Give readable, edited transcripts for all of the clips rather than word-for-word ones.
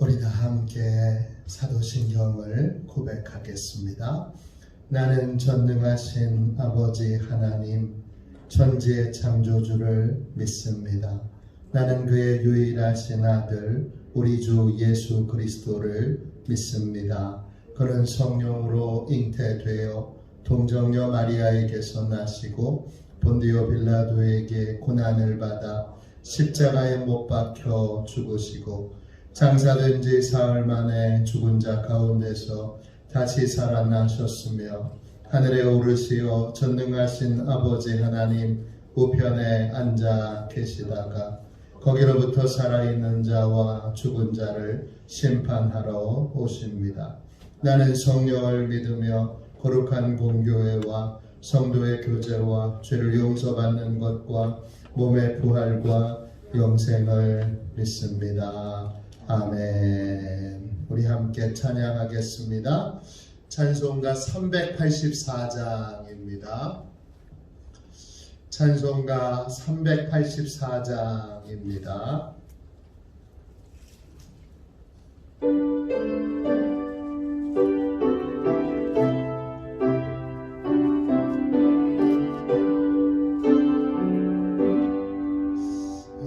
우리 다 함께 사도신경을 고백하겠습니다. 나는 전능하신 아버지 하나님, 천지의 창조주를 믿습니다. 나는 그의 유일하신 아들, 우리 주 예수 그리스도를 믿습니다. 그는 성령으로 잉태되어 동정녀 마리아에게서 나시고 본디오 빌라도에게 고난을 받아 십자가에 못 박혀 죽으시고 장사된 지 사흘 만에 죽은 자 가운데서 다시 살아나셨으며 하늘에 오르시어 전능하신 아버지 하나님 우편에 앉아 계시다가 거기로부터 살아있는 자와 죽은 자를 심판하러 오십니다. 나는 성령을 믿으며 거룩한 공교회와 성도의 교제와 죄를 용서받는 것과 몸의 부활과 영생을 믿습니다. 아멘. 우리 함께 찬양하겠습니다. 찬송가 384장입니다. 찬송가 384장입니다.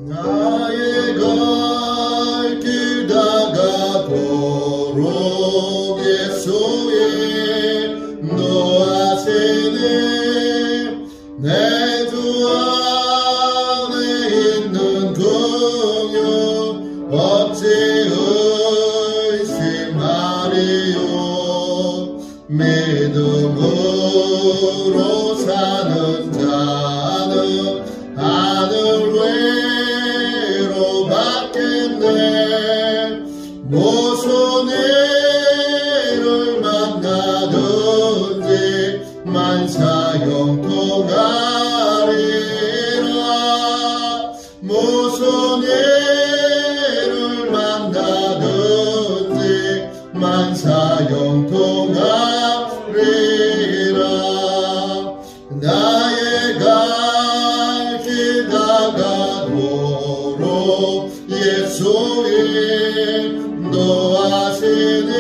나의 갈 길 다가도록 예수의 인도하시네. 내 주 안에 있는 긍휼 없이 의심하리요. 믿음으로 사는 자는 하늘 외로 받겠네. 무슨 일을 만나든지 만사형통하리라. 무슨 일을 만나든지 만사형통하리라. 나의 갈 길 다가도록 예수 인도하시니.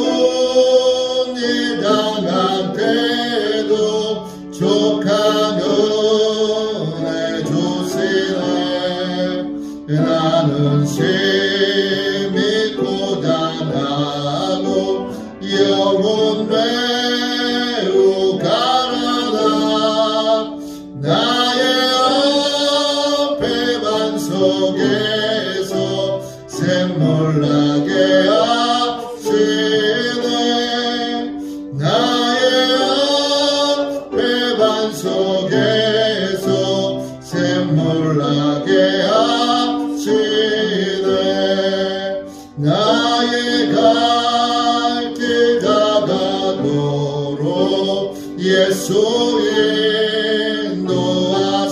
어려운 일 당할 때도 족한 은혜 주시네. 나는 심히 고단하고 영혼 매우 가난하. 나의 앞에만 속에서 샘물 나게 하시네. 나의 앞에만 속에서 샘물 나게 하시네. 나의 갈 길 다가도록 예수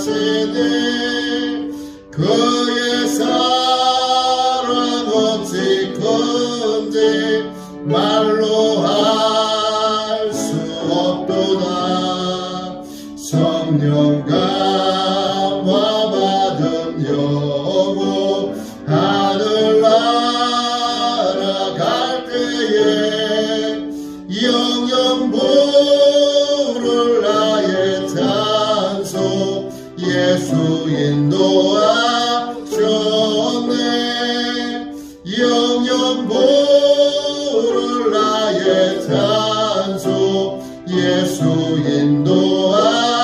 인도하시네. 그의 사랑 어찌 큰지 말로 할 수 없도다. 성령 감화 받은 영혼 하늘 날아갈 때에 영영 부를 나의 찬송 예수 인도하셨네. 영영 부를 나의 찬송 예수 인도하셨네.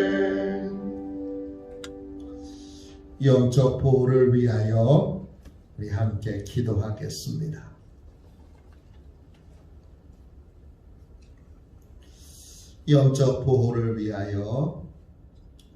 아멘. 영적 보호를 위하여 우리 함께 기도하겠습니다. 영적 보호를 위하여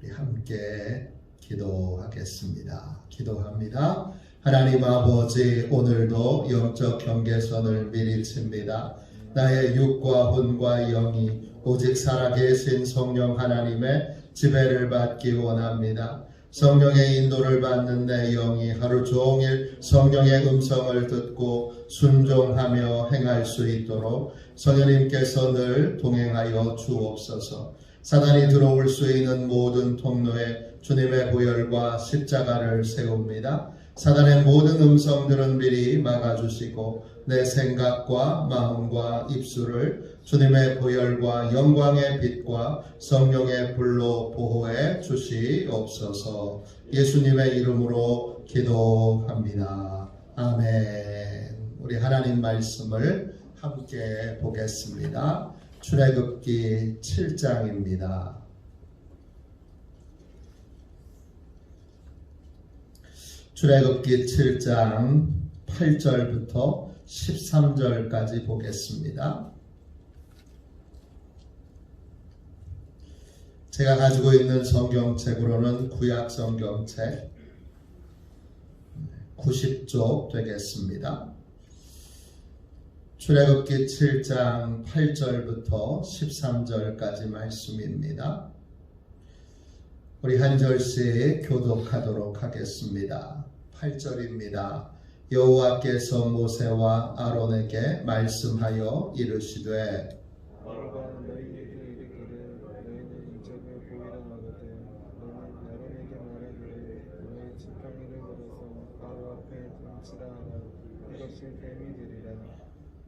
우리 함께 기도하겠습니다. 기도합니다. 하나님 아버지, 오늘도 영적 경계선을 미리 칩니다. 나의 육과魂과 영이 오직 살아계신 성령 하나님의 지배를 받기 원합니다. 성령의 인도를 받는 내 영이 하루 종일 성령의 음성을 듣고 순종하며 행할 수 있도록 성령님께서 늘 동행하여 주옵소서. 사단이 들어올 수 있는 모든 통로에 주님의 보혈과 십자가를 세웁니다. 사단의 모든 음성들은 미리 막아주시고 내 생각과 마음과 입술을 주님의 보혈과 영광의 빛과 성령의 불로 보호해 주시옵소서. 예수님의 이름으로 기도합니다. 아멘. 우리 하나님 말씀을 함께 보겠습니다. 출애굽기 7장입니다. 출애굽기 7장 8절부터 13절까지 보겠습니다. 제가 가지고 있는 성경책으로는 구약 성경책 90쪽 되겠습니다. 출애굽기 7장 8절부터 13절까지 말씀입니다. 우리 한 절씩 교독하도록 하겠습니다. 8절입니다. 여호와께서 모세와 아론에게 말씀하여 이르시되 바로가 너희에게 이르기를 너희는 이적을 보이라 하거든 너는 아론에게 말하기를 너의 지팡이를 걸어서 바로 앞에 던지라 하라 이것이 뱀이 되리라.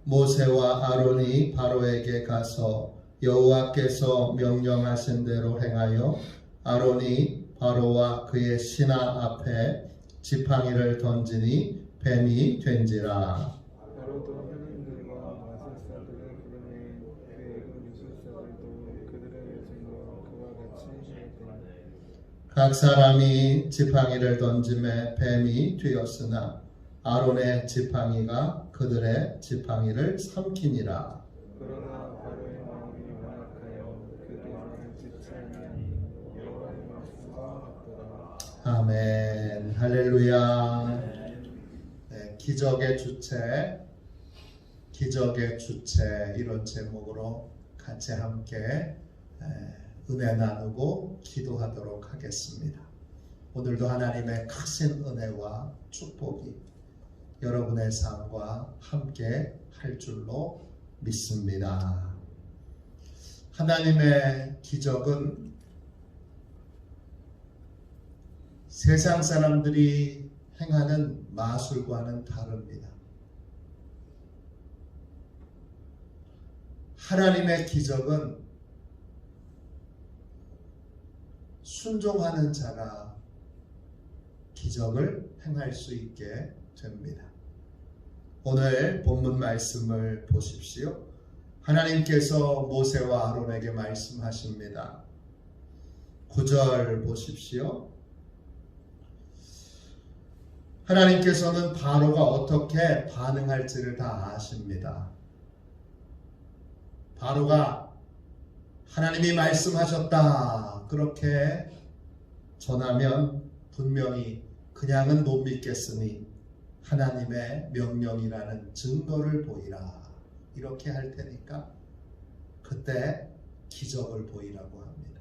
모세와 아론이 바로에게 가서 여호와께서 명령하신 대로 행하여 아론이 바로와 그의 신하 앞에 지팡이를 던지니 뱀이 된지라. 바로도 하나님들과 마술사들을 부르매 그 애굽 유술사들도 그들의 증거 그와 같이 하였더라. 각 사람이 지팡이를 던짐에 뱀이 되었으나 아론의 지팡이가 그들의 지팡이를 삼키니라. 그러나 바로의 마음이 완악하여 그 뱀을 찢지 아니하니 여호와의 말씀과 같더라. 아멘. 할렐루야. 네, 기적의 주체 이런 제목으로 같이 함께 은혜 나누고 기도하도록 하겠습니다. 오늘도 하나님의 크신 은혜와 축복이 여러분의 삶과 함께 할 줄로 믿습니다. 하나님의 기적은 세상 사람들이 행하는 마술과는 다릅니다. 하나님의 기적은 순종하는 자가 기적을 행할 수 있게 됩니다. 오늘 본문 말씀을 보십시오. 하나님께서 모세와 아론에게 말씀하십니다. 9절 보십시오. 하나님께서는 바로가 어떻게 반응할지를 다 아십니다. 바로가 하나님이 말씀하셨다 그렇게 전하면 분명히 그냥은 못 믿겠으니 하나님의 명령이라는 증거를 보이라 이렇게 할 테니까 그때 기적을 보이라고 합니다.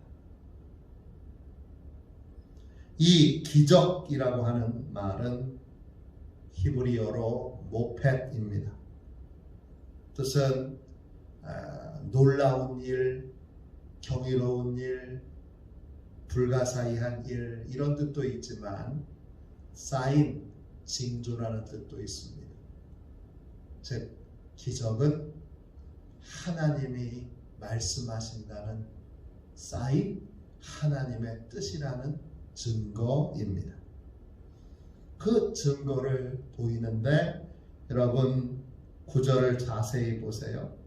이 기적이라고 하는 말은 히브리어로 모펫입니다. 뜻은 놀라운 일, 경이로운 일, 불가사의한 일 이런 뜻도 있지만 사인, 징조라는 뜻도 있습니다. 즉 기적은 하나님이 말씀하신다는 사인, 하나님의 뜻이라는 증거입니다. 그 증거를 보이는데 여러분 9절을 자세히 보세요.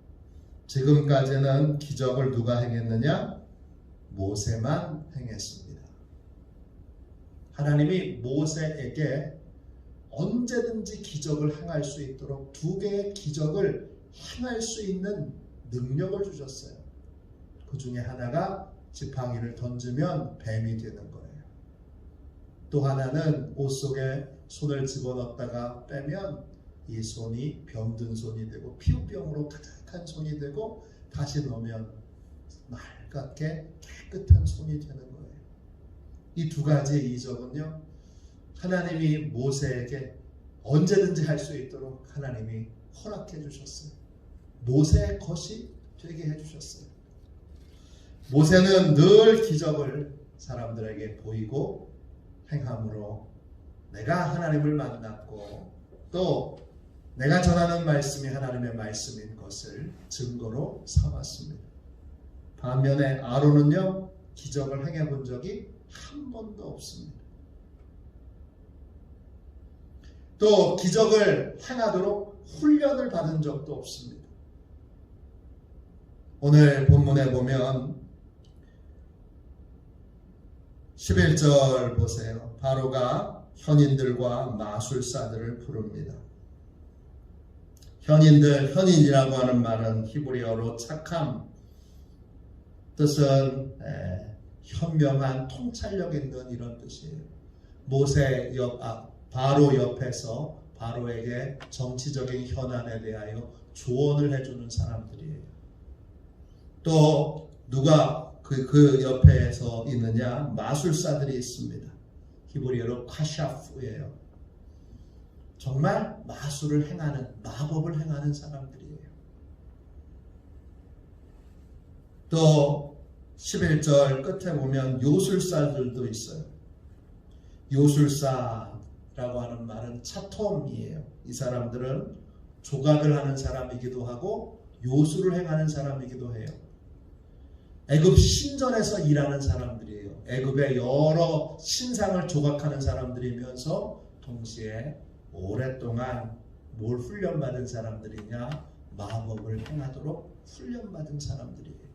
지금까지는 기적을 누가 행했느냐? 모세만 행했습니다. 하나님이 모세에게 언제든지 기적을 행할 수 있도록 두 개의 기적을 행할 수 있는 능력을 주셨어요. 그 중에 하나가 지팡이를 던지면 뱀이 되는 거예요. 또 하나는 옷 속에 손을 집어넣었다가 빼면 이 손이 병든 손이 되고 피부병으로 가득한 손이 되고 다시 넣으면 맑게 깨끗한 손이 되는 거예요. 이 두 가지의 이적은요, 하나님이 모세에게 언제든지 할 수 있도록 하나님이 허락해 주셨어요. 모세의 것이 되게 해주셨어요. 모세는 늘 기적을 사람들에게 보이고 행함으로 내가 하나님을 만났고 또 내가 전하는 말씀이 하나님의 말씀인 것을 증거로 삼았습니다. 반면에 아론은요, 기적을 행해 본 적이 한 번도 없습니다. 또 기적을 행하도록 훈련을 받은 적도 없습니다. 오늘 본문에 보면 11절 보세요. 바로가 현인들과 마술사들을 부릅니다. 현인이라고 하는 말은 히브리어로 착함, 뜻은 현명한 통찰력 있는 이런 뜻이에요. 바로 옆에서 바로에게 정치적인 현안에 대하여 조언을 해주는 사람들이에요. 또 누가 그 옆에서 있느냐? 마술사들이 있습니다. 히브리어로 카샤프예요. 정말 마술을 행하는, 마법을 행하는 사람들이에요. 또 11절 끝에 보면 요술사들도 있어요. 요술사라고 하는 말은 차톰이에요. 이 사람들은 조각을 하는 사람이기도 하고 요술을 행하는 사람이기도 해요. 애굽 신전에서 일하는 사람들이에요. 애굽의 여러 신상을 조각하는 사람들이면서 동시에 오랫동안 뭘 훈련받은 사람들이냐? 마법을 행하도록 훈련받은 사람들이에요.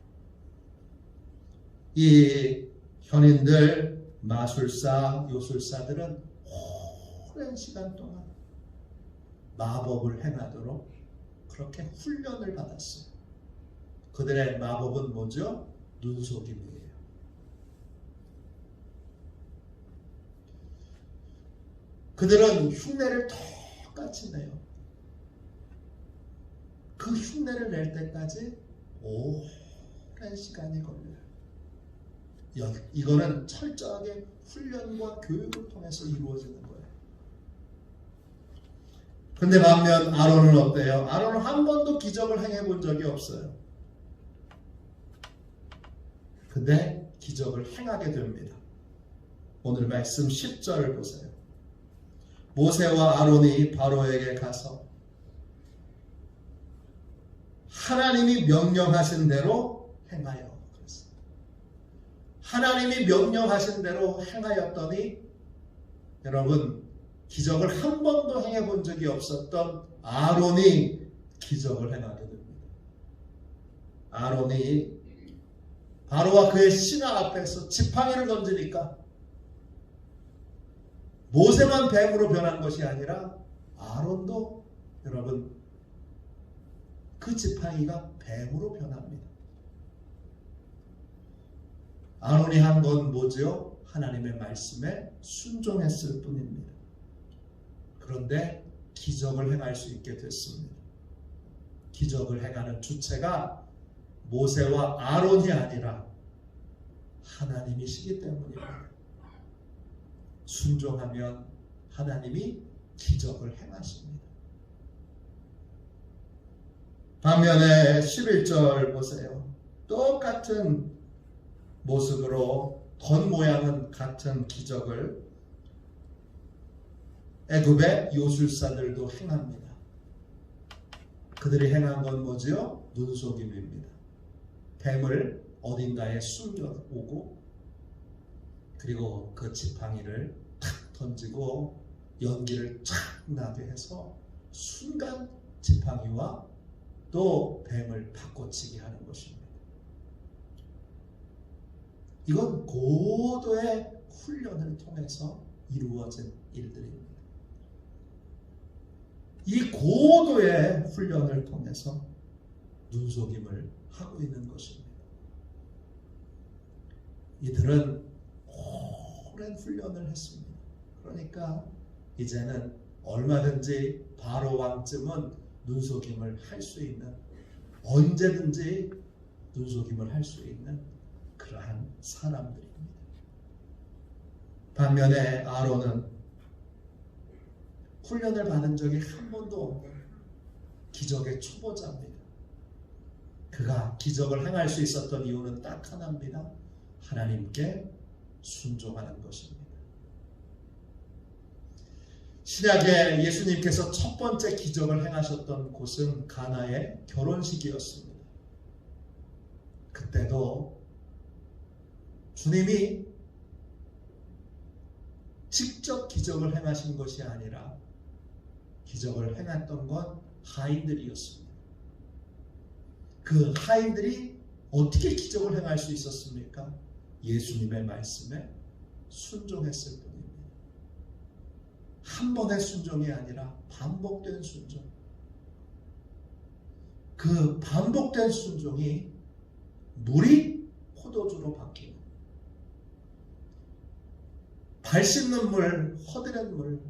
이 현인들, 마술사, 요술사들은 오랜 시간 동안 마법을 행하도록 그렇게 훈련을 받았어요. 그들의 마법은 뭐죠? 눈속임이에요. 그들은 흉내를 똑같이 내요. 그 흉내를 낼 때까지 오랜 시간이 걸려요. 이거는 철저하게 훈련과 교육을 통해서 이루어지는 거예요. 근데 반면 아론은 어때요? 아론은 한 번도 기적을 행해 본 적이 없어요. 근데 기적을 행하게 됩니다. 오늘 말씀 10절을 보세요. 모세와 아론이 바로에게 가서 하나님이 명령하신 대로 행하여. 하나님이 명령하신 대로 행하였더니 여러분, 기적을 한 번도 행해 본 적이 없었던 아론이 기적을 행하게 됩니다. 아론이 바로와 그의 신하 앞에서 지팡이를 던지니까 모세만 뱀으로 변한 것이 아니라 아론도 여러분 그 지팡이가 뱀으로 변합니다. 아론이 한 건 뭐죠? 하나님의 말씀에 순종했을 뿐입니다. 그런데 기적을 행할 수 있게 됐습니다. 기적을 행하는 주체가 모세와 아론이 아니라 하나님이시기 때문입니다. 순종하면 하나님이 기적을 행하십니다. 반면에 11절 보세요. 똑같은 모습으로 겉모양은 같은 기적을 애굽의 요술사들도 행합니다. 그들이 행한 건 뭐지요? 눈속임입니다. 뱀을 어딘가에 숨겨오고 그리고 그 지팡이를 탁 던지고 연기를 쫙 나게 해서 순간 지팡이와 또 뱀을 바꿔치기 하는 것입니다. 이건 고도의 훈련을 통해서 이루어진 일들입니다. 이 고도의 훈련을 통해서 눈속임을 하고 있는 것입니다. 이들은 오랜 훈련을 했습니다. 그러니까 이제는 얼마든지 바로 왕쯤은 눈속임을 할 수 있는, 언제든지 눈속임을 할 수 있는 그러한 사람들입니다. 반면에 아론은 훈련을 받은 적이 한 번도 없는 기적의 초보자입니다. 그가 기적을 행할 수 있었던 이유는 딱 하나입니다. 하나님께 순종하는 것입니다. 신약에 예수님께서 첫 번째 기적을 행하셨던 곳은 가나의 결혼식이었습니다. 그때도 주님이 직접 기적을 행하신 것이 아니라 기적을 행했던 건 하인들이었습니다. 그 하인들이 어떻게 기적을 행할 수 있었습니까? 예수님의 말씀에 순종했을 뿐입니다. 한 번의 순종이 아니라 반복된 순종. 그 반복된 순종이 물이 포도주로 바뀌는, 발 씻는 물, 허드렛 물,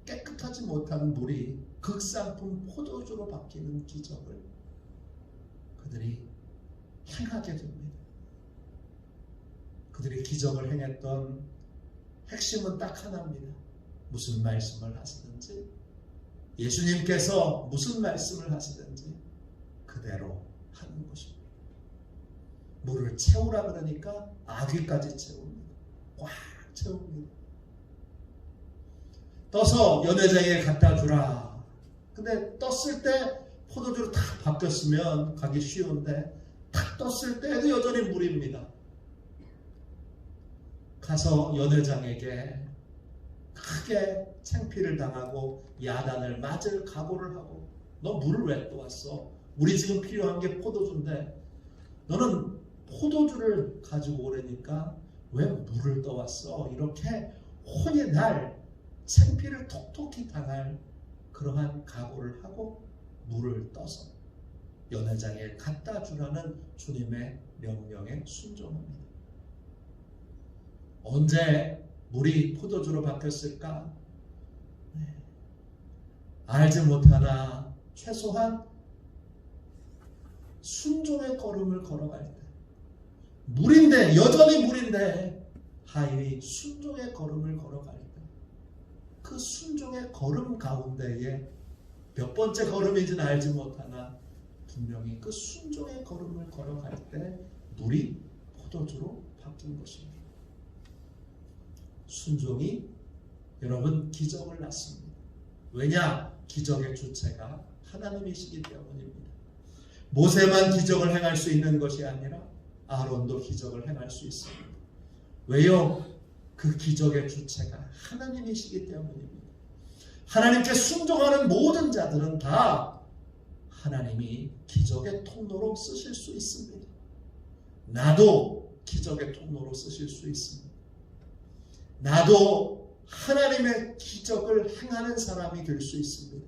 깨끗하지 못한 물이 극상품 포도주로 바뀌는 기적을 그들이 행하게 됩니다. 그들이 기적을 행했던 핵심은 딱 하나입니다. 무슨 말씀을 하시든지, 예수님께서 무슨 말씀을 하시든지 그대로 하는 것입니다. 물을 채우라 그러니까 아귀까지 채웁니다. 꽉 채웁니다. 떠서 연회장에 갖다 주라. 근데 떴을 때 포도주로 탁 바뀌었으면 가기 쉬운데 탁 떴을 때도 여전히 물입니다. 가서 연회장에게 크게 창피를 당하고 야단을 맞을 각오를 하고, 너 물을 왜 떠왔어? 우리 지금 필요한 게 포도주인데 너는 포도주를 가지고 오려니까 왜 물을 떠왔어? 이렇게 혼이 날, 창피를 톡톡히 당할 그러한 각오를 하고 물을 떠서 연회장에 갖다 주라는 주님의 명령에 순종합니다. 언제 물이 포도주로 바뀌었을까? 알지 못하나 최소한 순종의 걸음을 걸어갈 때, 물인데, 여전히 물인데 하인이 순종의 걸음을 걸어갈 때, 그 순종의 걸음 가운데에 몇 번째 걸음인지는 알지 못하나 분명히 그 순종의 걸음을 걸어갈 때 물이 포도주로 바뀐 것입니다. 순종이 여러분 기적을 낳습니다. 왜냐? 기적의 주체가 하나님이시기 때문입니다. 모세만 기적을 행할 수 있는 것이 아니라 아론도 기적을 행할 수 있습니다. 왜요? 그 기적의 주체가 하나님이시기 때문입니다. 하나님께 순종하는 모든 자들은 다 하나님이 기적의 통로로 쓰실 수 있습니다. 나도 기적의 통로로 쓰실 수 있습니다. 나도 하나님의 기적을 행하는 사람이 될 수 있습니다.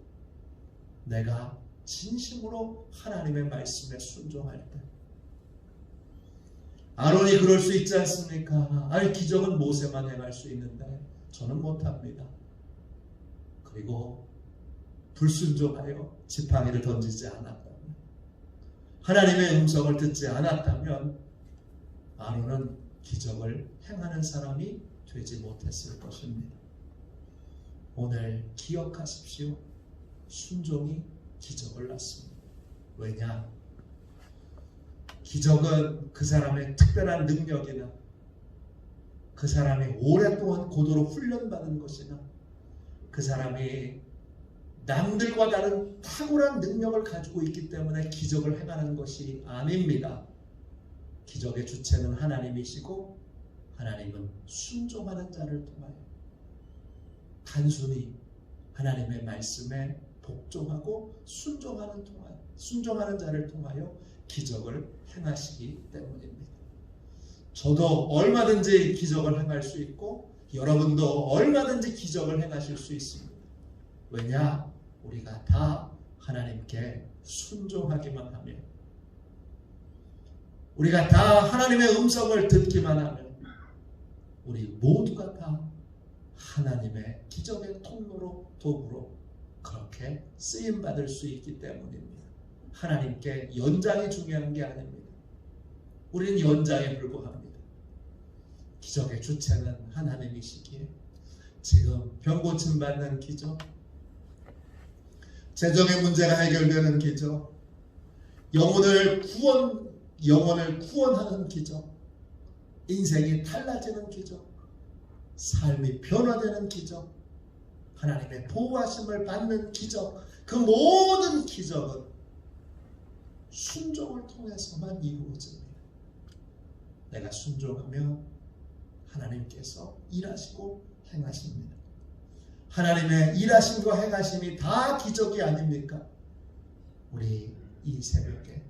내가 진심으로 하나님의 말씀에 순종할 때. 아론이 그럴 수 있지 않습니까? 아니, 기적은 모세만 행할 수 있는데 저는 못합니다. 그리고 불순종하여 지팡이를 던지지 않았다면, 하나님의 음성을 듣지 않았다면 아론은 기적을 행하는 사람이 되지 못했을 것입니다. 오늘 기억하십시오. 순종이 기적을 낳습니다. 왜냐? 기적은 그 사람의 특별한 능력이나 그 사람이 오랫동안 고도로 훈련받은 것이나 그 사람이 남들과 다른 탁월한 능력을 가지고 있기 때문에 기적을 행하는 것이 아닙니다. 기적의 주체는 하나님이시고 하나님은 순종하는 자를 통하여, 단순히 하나님의 말씀에 복종하고 순종하는 자를 통하여 기적을 행하시기 때문입니다. 저도 얼마든지 기적을 행할 수 있고 여러분도 얼마든지 기적을 행하실 수 있습니다. 왜냐? 우리가 다 하나님께 순종하기만 하면, 우리가 다 하나님의 음성을 듣기만 하면 우리 모두가 다 하나님의 기적의 통로로, 도구로 그렇게 쓰임받을 수 있기 때문입니다. 하나님께 연장이 중요한 게 아닙니다. 우리는 연장에 불과합니다. 기적의 주체는 하나님이시기에 지금 병 고침 받는 기적, 재정의 문제가 해결되는 기적, 영혼을 구원하는 기적, 인생이 달라지는 기적, 삶이 변화되는 기적, 하나님의 보호하심을 받는 기적, 그 모든 기적은 순종을 통해서만 이루어집니다. 내가 순종하면 하나님께서 일하시고 행하십니다. 하나님의 일하심과 행하심이 다 기적이 아닙니까? 우리 이 새벽에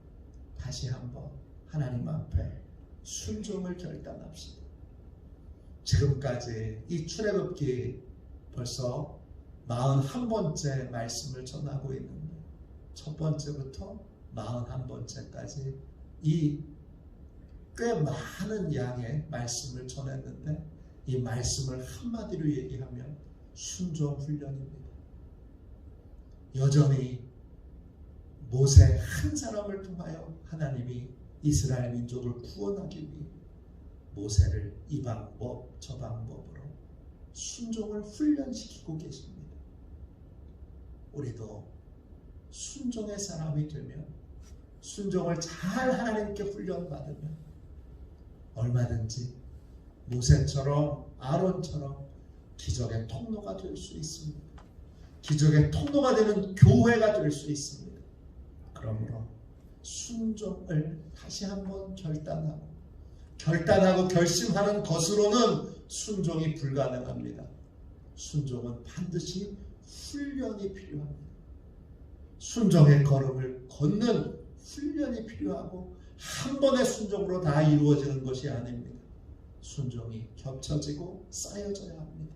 다시 한번 하나님 앞에 순종을 결단합시다. 지금까지 이 출애굽기 벌써 41번째 말씀을 전하고 있는데 첫 번째부터 41번째까지 이 꽤 많은 양의 말씀을 전했는데 이 말씀을 한마디로 얘기하면 순종 훈련입니다. 여전히 모세 한 사람을 통하여 하나님이 이스라엘 민족을 구원하기 위해 모세를 이 방법 저 방법으로 순종을 훈련시키고 계십니다. 우리도 순종의 사람이 되면, 순종을 잘 하나님께 훈련받으면 얼마든지 모세처럼 아론처럼 기적의 통로가 될 수 있습니다. 기적의 통로가 되는 교회가 될 수 있습니다. 그러므로 순종을 다시 한번 결단하고 결심하는 것으로는 순종이 불가능합니다. 순종은 반드시 훈련이 필요합니다. 순종의 걸음을 걷는 훈련이 필요하고 한 번의 순종으로 다 이루어지는 것이 아닙니다. 순종이 겹쳐지고 쌓여져야 합니다.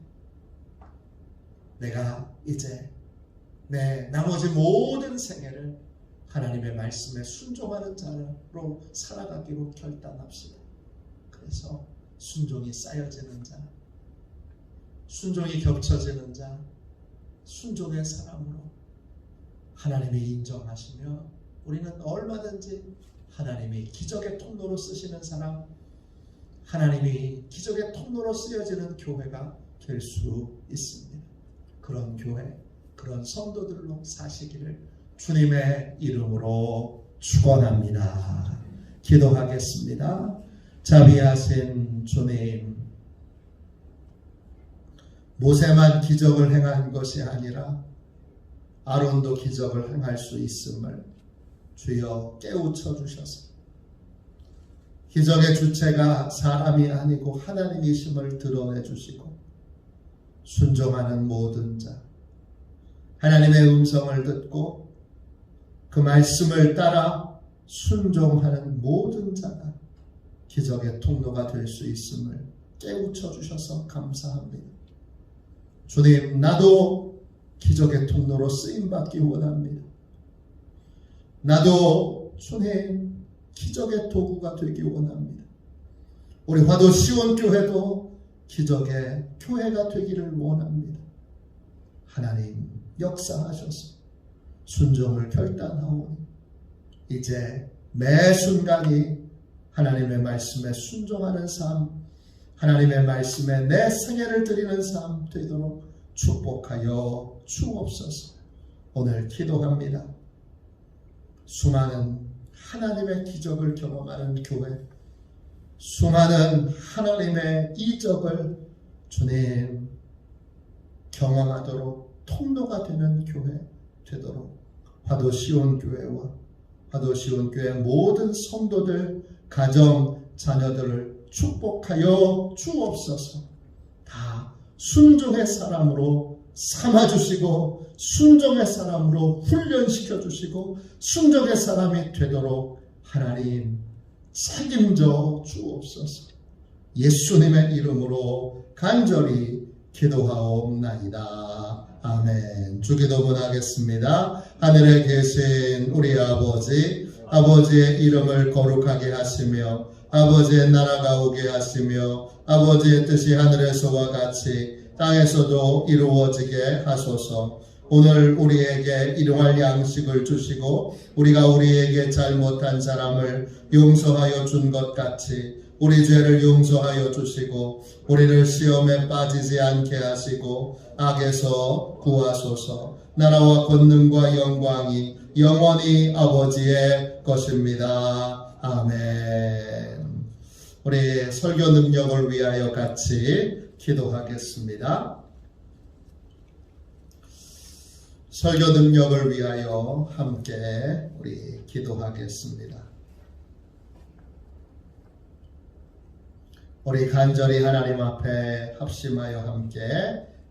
내가 이제 내 나머지 모든 생애를 하나님의 말씀에 순종하는 자로 살아가기로 결단합시다. 그래서 순종이 쌓여지는 자, 순종이 겹쳐지는 자, 순종의 사람으로 하나님이 인정하시며 우리는 얼마든지 하나님이 기적의 통로로 쓰시는 사람, 하나님이 기적의 통로로 쓰여지는 교회가 될 수 있습니다. 그런 교회, 그런 성도들로 사시기를 주님의 이름으로 축원합니다. 기도하겠습니다. 자비하신 주님, 모세만 기적을 행한 것이 아니라 아론도 기적을 행할 수 있음을 주여 깨우쳐 주셔서 기적의 주체가 사람이 아니고 하나님이심을 드러내 주시고 순종하는 모든 자, 하나님의 음성을 듣고 그 말씀을 따라 순종하는 모든 자가 기적의 통로가 될 수 있음을 깨우쳐 주셔서 감사합니다. 주님, 나도 기적의 통로로 쓰임받기 원합니다. 나도 주님 기적의 도구가 되기 원합니다. 우리 화도 시온교회도 기적의 교회가 되기를 원합니다. 하나님 역사하셔서 순종을 결단하오니 이제 매 순간이 하나님의 말씀에 순종하는 삶, 하나님의 말씀에 내 생애를 드리는 삶 되도록 축복하여 주옵소서. 오늘 기도합니다. 수많은 하나님의 기적을 경험하는 교회, 수많은 하나님의 이적을 주님 경험하도록 통로가 되는 교회 되도록 화도 시온교회와 화도 시온교회 모든 성도들, 가정, 자녀들을 축복하여 주옵소서. 다 순종의 사람으로 삼아주시고 순종의 사람으로 훈련시켜 주시고 순종의 사람이 되도록 하나님 책임져 주옵소서. 예수님의 이름으로 간절히 기도하옵나이다. 아멘. 주기도문 하겠습니다. 하늘에 계신 우리 아버지, 아버지의 이름을 거룩하게 하시며 아버지의 나라가 오게 하시며 아버지의 뜻이 하늘에서와 같이 땅에서도 이루어지게 하소서. 오늘 우리에게 일용할 양식을 주시고 우리가 우리에게 잘못한 사람을 용서하여 준 것 같이 우리 죄를 용서하여 주시고 우리를 시험에 빠지지 않게 하시고 악에서 구하소서. 나라와 권능과 영광이 영원히 아버지의 것입니다. 아멘. 우리 설교 능력을 위하여 같이 기도하겠습니다. 설교 능력을 위하여 함께 우리 기도하겠습니다. 우리 간절히 하나님 앞에 합심하여 함께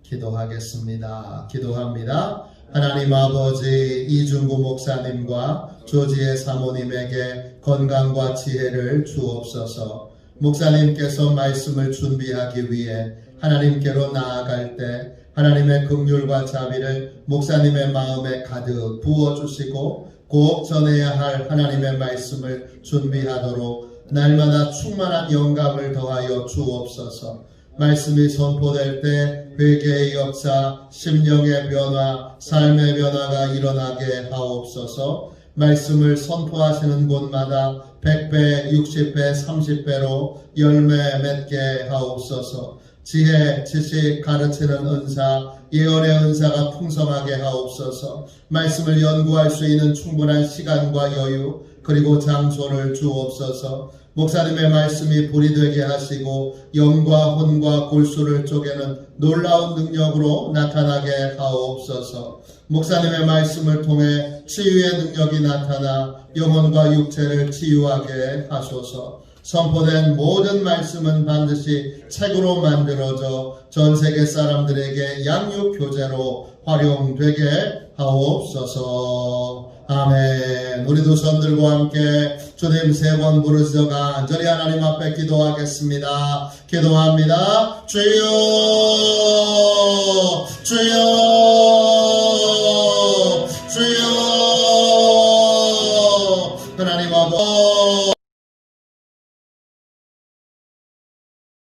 기도하겠습니다. 기도합니다. 하나님 아버지, 이중구 목사님과 조지의 사모님에게 건강과 지혜를 주옵소서. 목사님께서 말씀을 준비하기 위해 하나님께로 나아갈 때 하나님의 긍휼과 자비를 목사님의 마음에 가득 부어주시고 꼭 전해야 할 하나님의 말씀을 준비하도록 날마다 충만한 영감을 더하여 주옵소서. 말씀이 선포될 때 회개의 역사, 심령의 변화, 삶의 변화가 일어나게 하옵소서. 말씀을 선포하시는 곳마다 100배, 60배, 30배로 열매 맺게 하옵소서. 지혜, 지식, 가르치는 은사, 예언의 은사가 풍성하게 하옵소서. 말씀을 연구할 수 있는 충분한 시간과 여유, 그리고 장소를 주옵소서. 목사님의 말씀이 불이 되게 하시고 영과 혼과 골수를 쪼개는 놀라운 능력으로 나타나게 하옵소서. 목사님의 말씀을 통해 치유의 능력이 나타나 영혼과 육체를 치유하게 하소서. 선포된 모든 말씀은 반드시 책으로 만들어져 전 세계 사람들에게 양육 교재로 활용되게 하옵소서. 아멘. 우리 두 손 들고 함께 주님 3번 부르짖어 간절히 하나님 앞에 기도하겠습니다. 기도합니다. 주여, 주여, 주여. 하나님 아버지